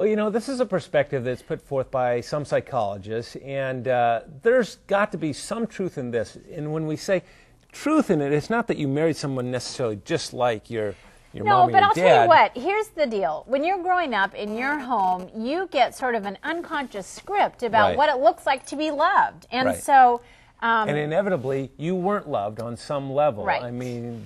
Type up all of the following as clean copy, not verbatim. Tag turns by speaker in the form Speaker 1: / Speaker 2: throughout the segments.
Speaker 1: Well, you know, this is a perspective that's put forth by some psychologists, and there's got to be some truth in this. And when we say truth in it, it's not that you married someone necessarily just like your mommy and dad.
Speaker 2: No, but I'll tell you what, here's the deal. When you're growing up in your home, you get sort of an unconscious script about what it looks like to be loved. And so...
Speaker 1: and inevitably, you weren't loved on some level.
Speaker 2: Right.
Speaker 1: I mean,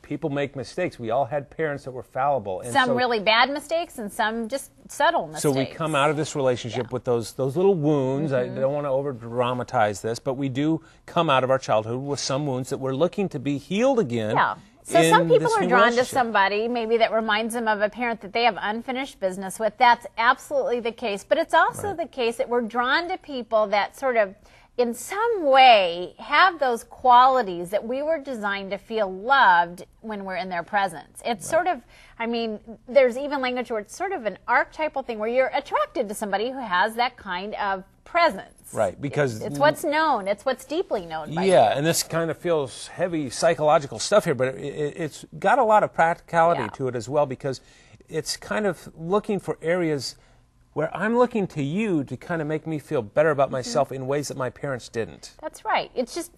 Speaker 1: people make mistakes. We all had parents that were fallible. And
Speaker 2: some really bad mistakes and some just subtle mistakes.
Speaker 1: So we come out of this relationship with those little wounds. I don't want to over-dramatize this, but we do come out of our childhood with some wounds that we're looking to be healed again.
Speaker 2: Yeah. So some people are drawn to somebody maybe that reminds them of a parent that they have unfinished business with. That's absolutely the case. But it's also the case that we're drawn to people that sort of in some way have those qualities that we were designed to feel loved when we're in their presence. It's sort of, I mean, there's even language where it's sort of an archetypal thing where you're attracted to somebody who has that kind of presence.
Speaker 1: Right, because...
Speaker 2: It's what's known. It's what's deeply known by
Speaker 1: Yeah, and this kind of feels heavy psychological stuff here, but it's got a lot of practicality to it as well, because it's kind of looking for areas where I'm looking to you to kind of make me feel better about myself in ways that my parents didn't.
Speaker 2: That's right. It's just,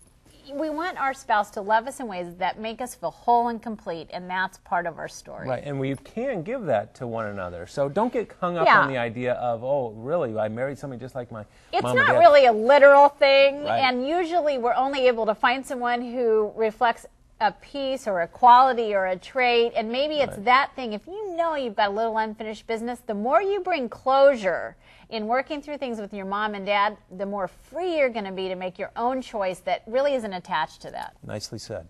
Speaker 2: we want our spouse to love us in ways that make us feel whole and complete, and that's part of our story.
Speaker 1: Right, and we can give that to one another. So don't get hung up on the idea of, oh, really, I married somebody just like my
Speaker 2: It's
Speaker 1: mom
Speaker 2: not
Speaker 1: and dad.
Speaker 2: really a literal thing, and usually we're only able to find someone who reflects a piece or a quality or a trait, and maybe it's that thing. If you know you've got a little unfinished business, the more you bring closure in working through things with your mom and dad, the more free you're going to be to make your own choice that really isn't attached to that.
Speaker 1: Nicely said.